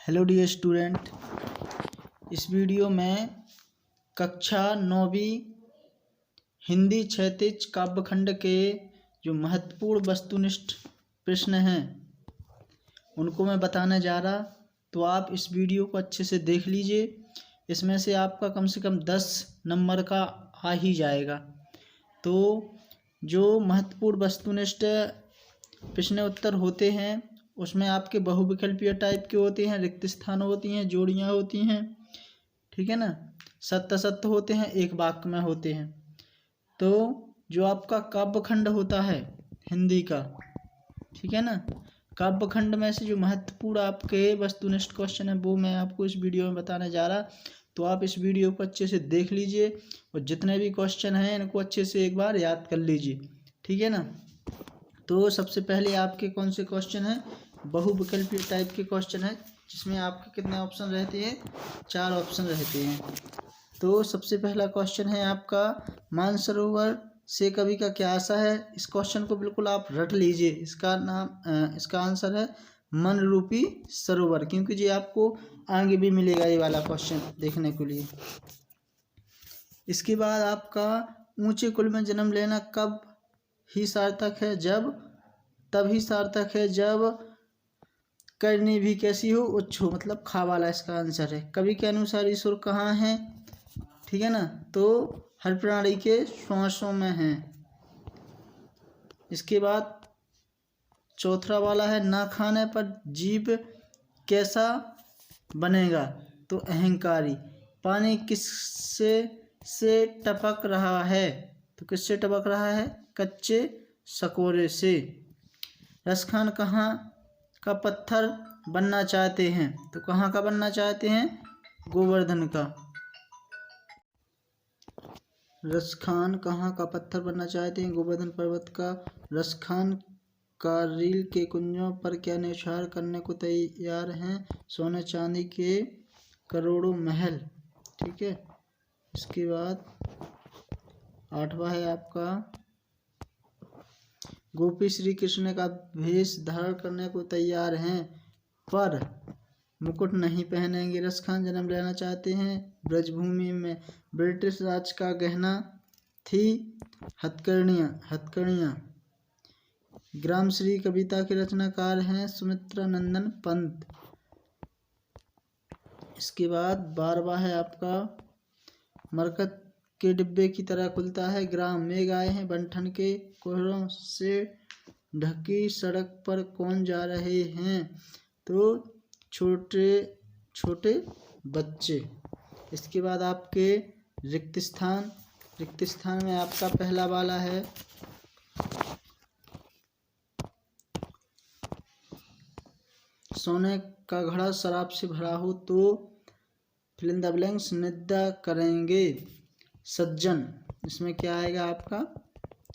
Hello dear student, इस video में कक्षा 9वीं हिंदी क्षैतिज काव्यखंड के जो महत्वपूर्ण वस्तुनिष्ठ प्रश्न हैं उनको मैं बताने जा रहा। तो आप इस वीडियो को अच्छे से देख लीजिए। इसमें से आपका कम से कम 10 नंबर का आ ही जाएगा। तो जो महत्वपूर्ण वस्तुनिष्ठ प्रश्न उत्तर होते हैं उसमें आपके बहुविकल्पीय टाइप के होते हैं, रिक्त स्थान होती हैं, जोड़ियाँ होती हैं, ठीक है ना, सत्य असत्य होते हैं, एक वाक्य में होते हैं। तो जो आपका काव्यखंड होता है हिंदी का, ठीक है ना, काव्यखंड में से जो महत्वपूर्ण आपके वस्तुनिष्ठ क्वेश्चन है वो मैं आपको इस वीडियो में बताने जा रहा। तो आप इस वीडियो को अच्छे से देख लीजिए और जितने भी क्वेश्चन हैं इनको अच्छे से एक बार याद कर लीजिए, ठीक है ना। तो सबसे पहले आपके कौन से क्वेश्चन हैं, बहुविकल्पीय टाइप के क्वेश्चन है जिसमें आपके कितने ऑप्शन रहते हैं, 4 ऑप्शन रहते हैं। तो सबसे पहला क्वेश्चन है आपका, मानसरोवर से कवि का क्या आशा है। इस क्वेश्चन को बिल्कुल आप रट लीजिए। इसका आंसर है मन रूपी सरोवर, क्योंकि ये आपको आगे भी मिलेगा ये वाला क्वेश्चन देखने के लिए। इसके बाद आपका, ऊंचे कुल में जन्म लेना कब ही सार्थक है, तभी सार्थक है जब करनी भी कैसी हो, उच्च हो, मतलब खा वाला इसका आंसर है। कवि के अनुसार ईश्वर कहाँ है, ठीक है ना, तो हर प्राणी के श्वासों में है। इसके बाद चौथा वाला है, ना खाने पर जीव कैसा बनेगा, तो अहंकारी। पानी किससे से टपक रहा है, तो किससे टपक रहा है, कच्चे सकोरे से। रसखान कहाँ का पत्थर बनना चाहते हैं, तो कहाँ का बनना चाहते हैं, गोवर्धन का। रसखान कहाँ का पत्थर बनना चाहते हैं, गोवर्धन पर्वत का। रसखान कारगिल के कुंजों पर क्या न्यौछावर करने को तैयार हैं, सोने चांदी के करोड़ों महल, ठीक है। इसके बाद 8वां है आपका, गोपी श्री कृष्ण का वेश धारण करने को तैयार हैं पर मुकुट नहीं पहनेंगे। रसखान जन्म लेना चाहते हैं ब्रजभूमि में, ब्रिटिश राज का गहना थी हथकड़ियाँ। ग्रामश्री कविता के रचनाकार हैं सुमित्रा नंदन पंत। इसके बाद 12वां है आपका, मरकत के डिब्बे की तरह खुलता है ग्राम, मेघ आए हैं बंठन के कोहरों से ढकी सड़क पर कौन जा रहे हैं, तो छोटे छोटे बच्चे। इसके बाद आपके रिक्त स्थान में आपका पहला वाला है, सोने का घड़ा शराब से भरा हो तो फिल इन द ब्लैंक्स निद्रा करेंगे सज्जन। इसमें क्या आएगा आपका,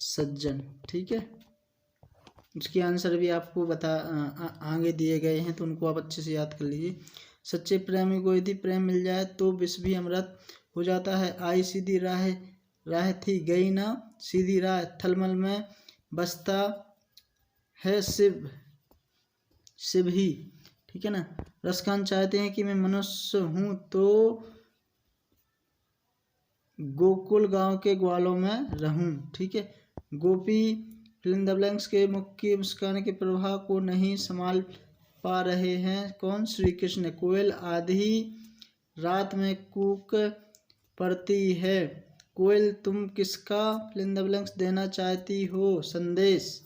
सज्जन, ठीक है। इसके आंसर भी आपको आगे दिए गए हैं तो उनको आप अच्छे से याद कर लीजिए। सच्चे प्रेमी को यदि प्रेम मिल जाए तो विष भी अमृत हो जाता है। आई सीधी राह थी गई ना सीधी राह, थलमल में बसता है शिव ही, ठीक है ना। रसखान चाहते हैं कि मैं मनुष्य हूँ तो गोकुल गांव के ग्वालों में रहूं, ठीक है। गोपी फिल इन द ब्लैंक्स के मुख की मुस्कान के प्रभाव को नहीं संभाल पा रहे हैं, कौन, श्री कृष्ण। कोयल आधी रात में कूक पड़ती है, कोयल तुम किसका फिल इन द ब्लैंक्स देना चाहती हो, संदेश।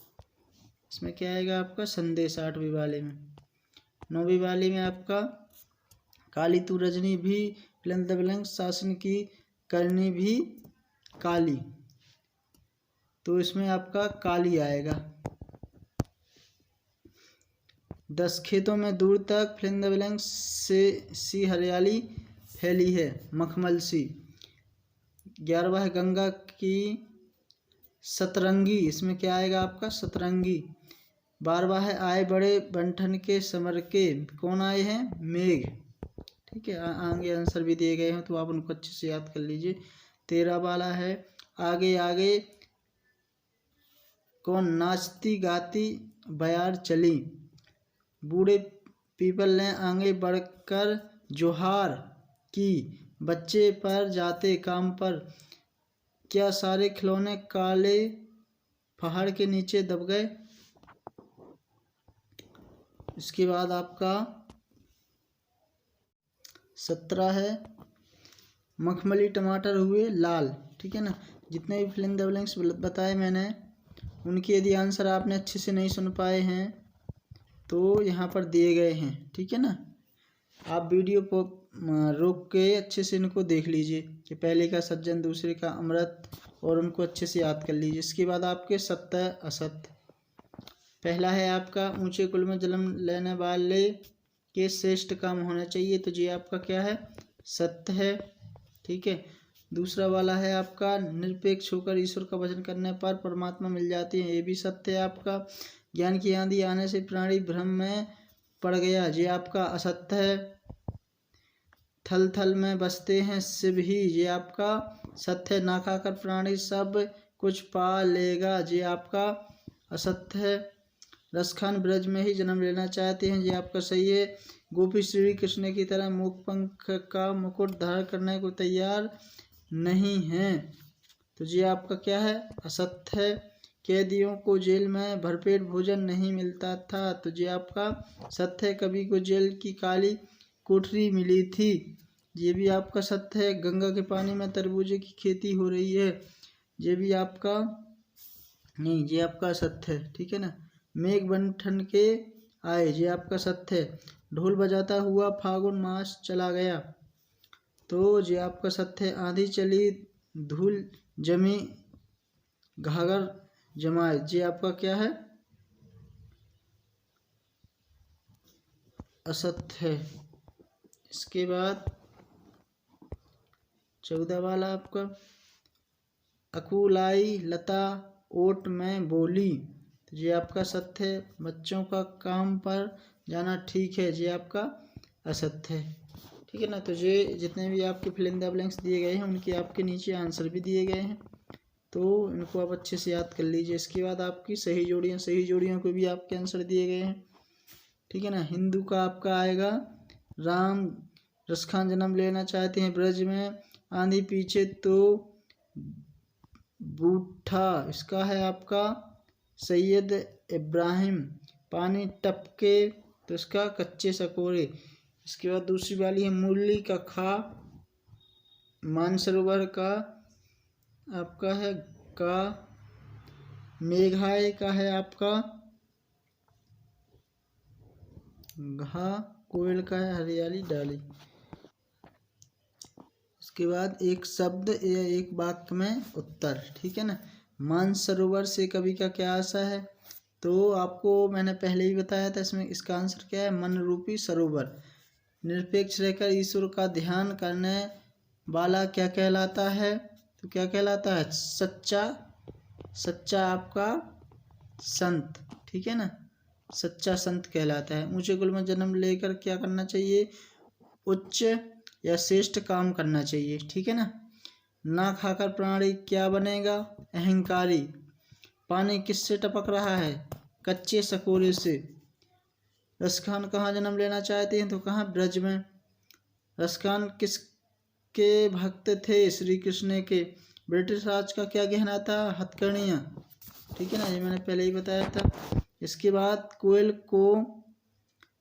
इसमें क्या आएगा आपका, संदेश 8वीं वाले में। 9वीं वाले में आपका, काली तू रजनी भी फिल इन द ब्लैंक्स, शासन की करनी भी काली, तो इसमें आपका काली आएगा। 10 खेतों में दूर तक फिल इन द ब्लैंक्स से सी हरियाली फैली है, मखमल सी। 11वां है, गंगा की सतरंगी, इसमें क्या आएगा आपका, सतरंगी। 12वां है, आए बड़े बंठन के समर के, कौन आए हैं, मेघ, ठीक है। आगे आंसर भी दिए गए हैं तो आप उनको अच्छे से याद कर लीजिए। 13 वाला है, आगे आगे कौन नाचती गाती बयार चली, बूढ़े पीपल ने आगे बढ़कर जोहार की। बच्चे पर जाते काम पर क्या सारे खिलौने काले पहाड़ के नीचे दब गए। इसके बाद आपका 17 है मखमली टमाटर हुए लाल। ठीक है ना। जितने भी फिल इन द ब्लैंक्स बताए मैंने उनके यदि आंसर आपने अच्छे से नहीं सुन पाए हैं तो यहाँ पर दिए गए हैं। ठीक है ना। आप वीडियो को रोक के अच्छे से इनको देख लीजिए कि पहले का सज्जन, दूसरे का अमृत, और उनको अच्छे से याद कर लीजिए। इसके बाद आपके सत्य असत्य। पहला है आपका ऊंचे कुल में जन्म लेने वाले के श्रेष्ठ काम होना चाहिए, तो ये आपका क्या है, सत्य है। ठीक है। दूसरा वाला है आपका निरपेक्ष होकर ईश्वर का भजन करने पर परमात्मा मिल जाती है, ये भी सत्य है आपका। ज्ञान की आंधी आने से प्राणी भ्रम में पड़ गया, ये आपका असत्य है। थल थल में बसते हैं शिव ही, ये आपका सत्य है। ना खाकर प्राणी सब कुछ पा लेगा, ये आपका असत्य है। रसखान ब्रज में ही जन्म लेना चाहते हैं, ये आपका सही है। गोपी श्री कृष्ण की तरह मुख पंख का मुकुट धारण करने को तैयार नहीं है, तो ये आपका क्या है, असत्य है। कैदियों को जेल में भरपेट भोजन नहीं मिलता था, तो ये आपका सत्य है। कवि को जेल की काली कोठरी मिली थी, ये भी आपका सत्य है। गंगा के पानी में तरबूजे की खेती हो रही है, ये भी आपका नहीं, ये आपका सत्य है। ठीक है ना। मेघ बन ठन के आए, ये आपका सत्य है। ढोल बजाता हुआ फागुन मास चला गया, तो ये आपका सत्य है। आंधी चली धूल जमी घाघर जमाए, ये आपका क्या है, असत्य है। इसके बाद 14 वाला आपका अकुलाई लता ओट में बोली, तो ये आपका सत्य है। बच्चों का काम पर जाना ठीक है, ये आपका असत्य है। ठीक है ना। तो ये जितने भी आपके फिल इन द ब्लैंक्स दिए गए हैं उनके आपके नीचे आंसर भी दिए गए हैं, तो इनको आप अच्छे से याद कर लीजिए। इसके बाद आपकी सही जोड़ियों को भी आपके आंसर दिए गए हैं। ठीक है ना। हिंदू का आपका आएगा राम रसखान जन्म लेना चाहते हैं ब्रज में, आंधी पीछे तो बूढ़ा, इसका है आपका सैयद इब्राहिम, पानी टपके तो इसका कच्चे सकोरे। इसके बाद दूसरी वाली है मूली का खा, मानसरोवर का आपका है का, मेघालय का है आपका घा, कोयल का है हरियाली डाली। इसके बाद एक शब्द या एक वाक्य में उत्तर। ठीक है ना। मानसरोवर से कवि का क्या आशा है, तो आपको मैंने पहले ही बताया था, इसमें इसका आंसर क्या है, मन रूपी सरोवर। निरपेक्ष रहकर ईश्वर का ध्यान करने वाला क्या कहलाता है, तो क्या कहलाता है, सच्चा आपका संत। ठीक है ना। सच्चा संत कहलाता है। ऊंचे कुल में जन्म लेकर क्या करना चाहिए, उच्च या श्रेष्ठ काम करना चाहिए। ठीक है ना। ना खाकर प्राणी क्या बनेगा, अहंकारी। पानी किससे टपक रहा है, कच्चे सकोरे से। रसखान कहाँ जन्म लेना चाहते हैं, तो कहाँ, ब्रज में। रसखान किसके भक्त थे, श्री कृष्ण के। ब्रिटिश राज का क्या गहना था, हथकड़ियाँ। ठीक है ना। ये मैंने पहले ही बताया था। इसके बाद कोयल को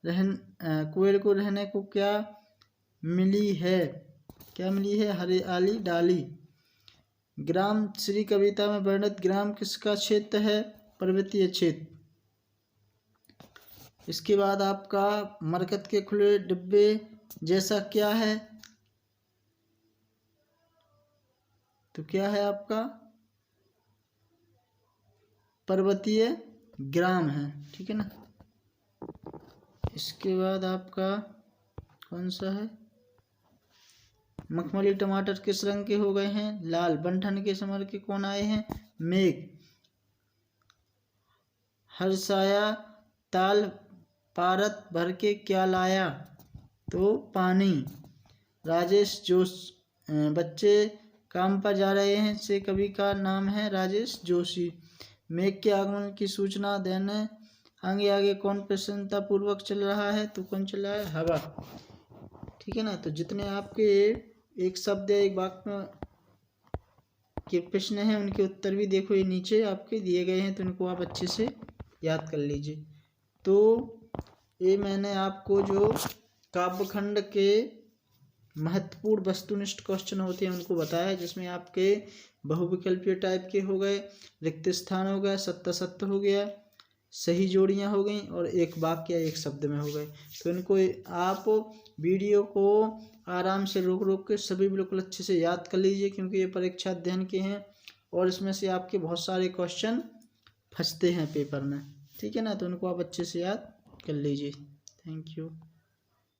रहने को क्या मिली है, क्या मिली है, हरियाली डाली। ग्राम श्री कविता में वर्णित ग्राम किसका क्षेत्र है, पर्वतीय क्षेत्र। इसके बाद आपका मरकत के खुले डिब्बे जैसा क्या है, तो क्या है आपका पर्वतीय ग्राम है। ठीक है ना। इसके बाद आपका कौन सा है, मखमली टमाटर किस रंग के हो गए हैं, लाल। बंठन के समर के कौन आए हैं, मेघ। हर्षाया ताल पारत भर के क्या लाया, तो पानी। राजेश बच्चे काम पर जा रहे हैं से कवि का नाम है राजेश जोशी। मेघ के आगमन की सूचना देने आगे आगे कौन प्रसन्नता पूर्वक चल रहा है, तो कौन चल रहा है, हवा। ठीक है ना। तो जितने आपके एक शब्द या एक वाक्य के प्रश्न हैं उनके उत्तर भी देखो ये नीचे आपके दिए गए हैं, तो इनको आप अच्छे से याद कर लीजिए। तो ये मैंने आपको जो काव्यखंड के महत्वपूर्ण वस्तुनिष्ठ क्वेश्चन होते हैं उनको बताया है, जिसमें आपके बहुविकल्पीय टाइप के हो गए, रिक्त स्थान हो गया, सत्य सत्य हो गया, सही जोड़ियां हो गई और एक वाक्य या एक शब्द में हो गए। तो इनको आप वीडियो को आराम से रोक रोक के सभी बिल्कुल अच्छे से याद कर लीजिए, क्योंकि ये परीक्षा अध्ययन के हैं और इसमें से आपके बहुत सारे क्वेश्चन फंसते हैं पेपर में। ठीक है ना। तो उनको आप अच्छे से याद कर लीजिए। Thank you.